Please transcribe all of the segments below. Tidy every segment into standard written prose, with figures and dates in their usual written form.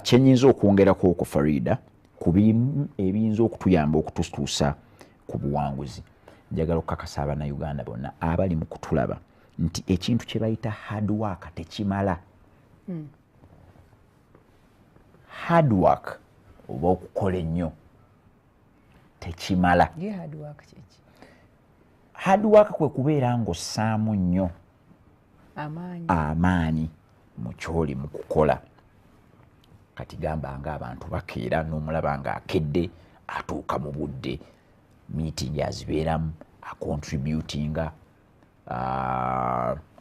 Kyenyinza okwongerako okwo Farida ku bimu ebiyinza okutuyamba okututuusa ku buwanguzi, njagala okukakasa Abannayuganda bonna abali mu kutulaba nti ekintu kye bayita hard work tekimala. Hard work oba okukola ennyo tekimala. Hard work kwe kubeera ng'ossaamu nnyo amaanyi mu kyoli mu kukola. Kati gamba ng'abantu bakeera n'omulaba ng'akedde atuuka mu budde, meeting azibeeramu, acontributinga,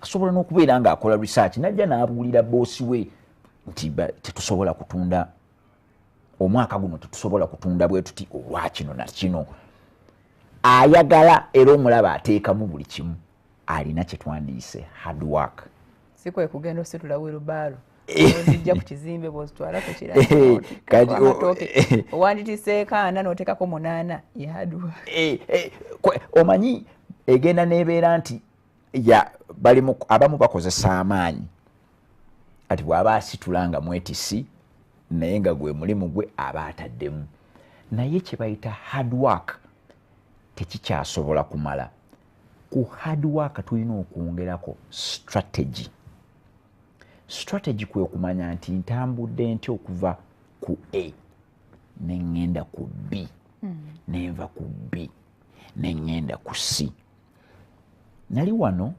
asobola n'okubeera ng'akola research, najja n'abuulira boosi we nti tetusobola kutunda omwaka guno, tetusobola kutunda bwe tuti olwa kino na kino. Ayagala era omulaba ateekamu buli kimu, alina kye twandiyise hard work. Si kwe kugenda ositula wirubaalo ozijja ku kizimbe bw'ozitwala ku kirala owanditiseeko 4 n'oteekako 8 ya hard work. Omanyi egenda n'ebeera nti abamu bakozesa amaanyi, ati bw'aba asitula nga mwetisi naye nga gwe mulimu gwe aba ataddemu, naye kye bayita hard work tekikyasobola kumala. Ku hard work tulina okwongerako strategy. Strategy kwe kumanya nti ntambudde ntya okuva ku A neŋŋenda ku B, nenva ku B neŋŋenda ku C. Nali wano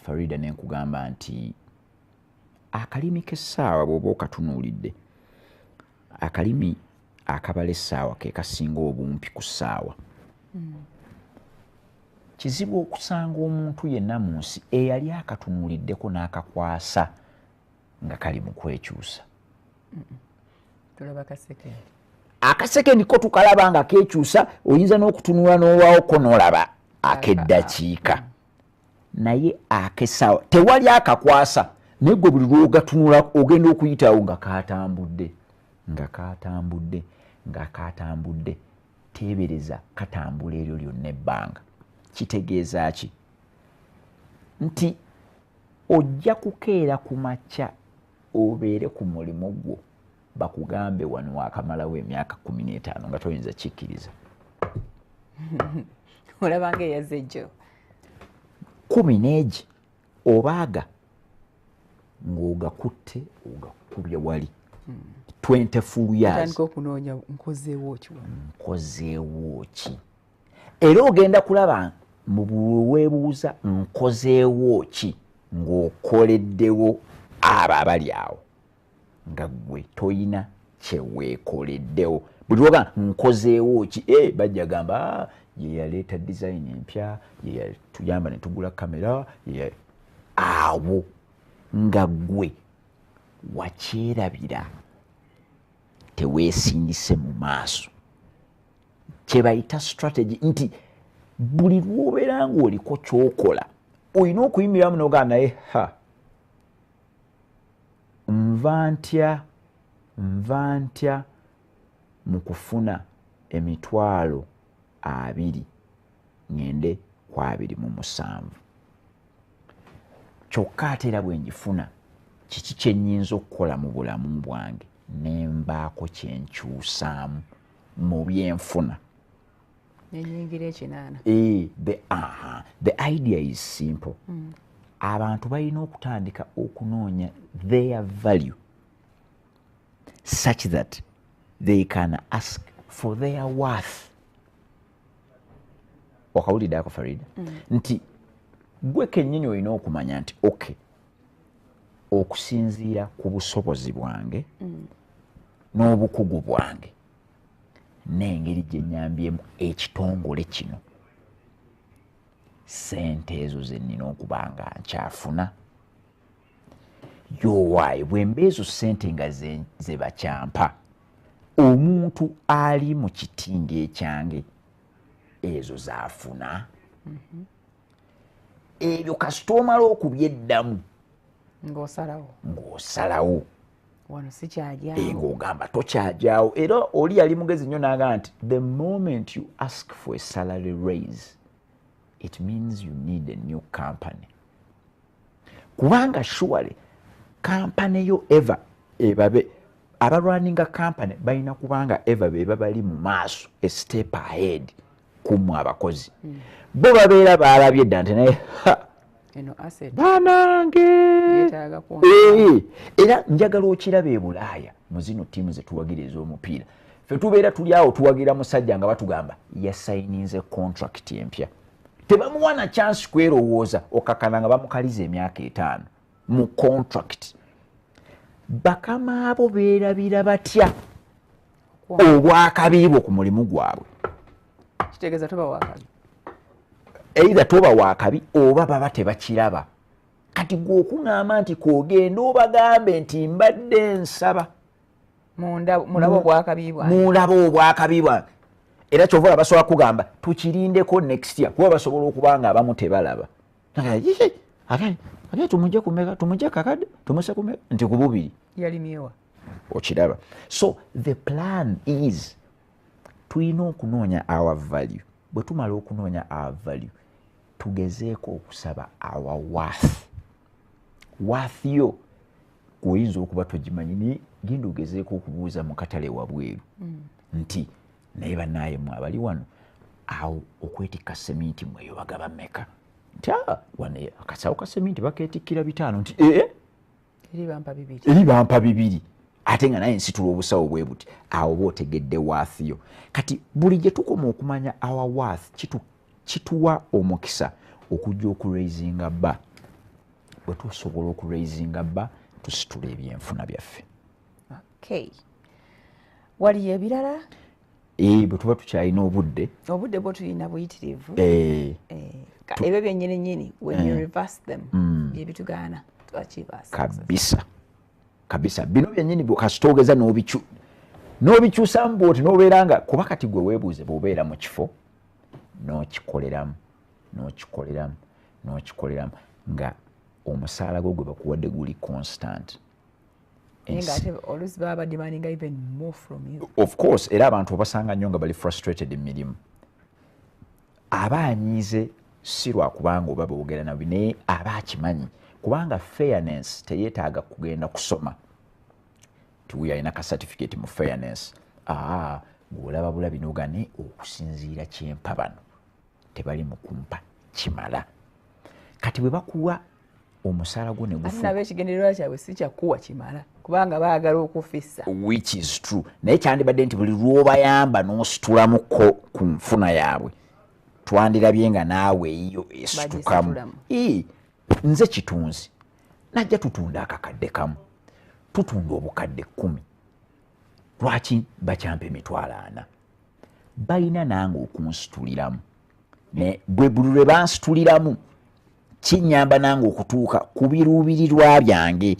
Farida nenkugamba nti akalimi k'essaawa bw'oba okatunuulidde, akalimi akabala essaawa ke kasinga obumpi ku ssaawa. Kizibu okusanga omuntu yenna mu nsi eyali akatunuuliddeko n'akakwasa nga kali mu kwekyusa. Tulaba kasekendi. Akasekendi ko tukalaba nga kekyusa, oyinza n'okutunula n'olwawo ko n'olaba akeddakiika. Naye akessaawa tewali akakwasa, naye gwe buli lw'ogatunula ogenda okuyitawo nga katambudde, nga katambudde, nga katambudde. Teebereza katambula eryo lyonna ebbanga. Kitegeeza ki? Nti ojja kukeera ku makya obeere ku mulimu gwo bakugambe wano wakamalawo emyaka 15 nga toyinza kikkiriza. Olaba ng'eyaze jjo 10 obaaga ng'ogakutte ogakubya wali 20 full years. Otandika okunoonya nkozeewo ki? Era ogenda kulaba mu weebuuza nkozeewo ki ng'okoleddewo abo abali awo nga gwe toyina kyeweekoleddewo. Buli lwoga nkozeewo ki, bajja gamba ye yaleeta design empya, ye yatuyamba ne tugula kamera, awo nga gwe wakyerabira teweesindise mu maaso. Kye bayita strategy nti buli lw'obeera ng'oliko ky'okola olina okuyimiriramu n'ogamba naye nva ntya mu kufuna 20,000 ngende ku 27. Kyokka ate era bwe ngifuna kiki kye nnyinza okukola mu bulamu bwange ne mbaako kye nkyusaamu mu byenfuna. Nenyingira ekinana. The idea is simple. Abantu balina okutandika okunoonya their value such that they can ask for their worth. Wakawulidde ako Farida? Nti gwe kennyini olina okumanya nti okusinziira ku busobozi bwange n'obukugu bwange n'engeri gye nnyambyemu ekitongole kino, ssente ezo ze nnina okuba nga nkyafuna yowaayi bwe mba ezo ssente nga ze bakyampa omuntu ali mu kitindi ekyange ezo zaafuna. Ebyo kasita omala okubyeddamu ng'osalawo wano sikyajaawo, ng'ogamba tokyajaawo. Era oli yali mugezi nnyo n'agamba nti the moment you ask for a salary raise it means you need a new company. Kubanga surely kampani yo eva ebabe abalwaninga kampani balina kubanga eva beba bali mu maaso a step ahead kumwe abakozi bo babeera balabye dda nti naye banange era njagala okiraba e Bulaaya mu zino ttiimu zetuwagiriza omupiira ffe tubeera tuli awo tuwagira musajja nga batugamba yasayininze contract empya tebamuwa na chance kwerowooza okakana nga bamukaliza emyaka 5 mu contract bakama abo beerabira batya obwakabiibwo ku mulimu gwabwe kitegeeza toba wakabi either toba wakabi oba baba tebakiraba kati gwe okuŋŋamba nti kogenda obagambe nti mbadde nsaba mulaba obwakabi bwange era kyova basobola kugamba tukirindeko next year kuba basobola okuba nga abamu tebalaba ate tumujje kumeka tumujje kakadde tumuse kumeka nti ku bubiri yalimyewa okiraba. So the plan is tulina okunoonya our value. Bwe tumala okunoonya our value tugezeeko okusaba our worth yo kuyinza okuba togimanyi ni genda ogezeeko okubuuza mu katale wabweru nti naye bannaaye mwe abali wano awo okwetikka seminti mweyo bagaba meka nti wane akasawo ka seminti bakeetikkira 5 nti eri bampa 2 ate nga naye nsitula obusawo bwe buti awo bootegedde worth yo. Kati buli gye tukoma okumanya our worth kituwa omukisa okujja okuraisinga bba bwe tusobola okuraisinga bba tusitula ebyenfuna byaffe. Okay. Waliyo ebirala? Bwe tuba tukyalina obudde bwe tulina buyitirivu ebyo byennyini when you reverse them bye bitugaana to achieve us kabisa bino byennyini bwekasitogeza n'obikyusamu bwoti n'obeera nga kuba kati gwe weebuuze bw'obeera mu kifo n'okikoleramu nga omusaala gwe bakuwadde guli constant. Of course era abantu obasanga nnyo nga bali frustrated emirimu aba anyiize si lwakubanga oba boogera nabyo naye aba akimanyi kubanga fairness teyeetaaga kugenda kusoma tuwe alina ka certificate mu fairness bw'olaba bulabi n'ogane okusinziira kyempa bano tebali mu kumpa kimala. Kati bwe bakuwa omusaala gwo ne gufu nabe ekigendererwa kyabwe si kyakuwa kimala kubanga baagala okufissa which is true naye kyandibadde nti buli lw'obayamba n'ositulamuko ku nfuna yaabwe twandirabye nga naawe eyo esitukamu. Nze kitunzi najja tutunda akakadde kamu tutunda obukadde 10 lwaki bakyampa 40 balina nange okunsituliramu ne bwe buli lwe bansituliramu kinyamba nange okutuuka ku biruubirirwa byange.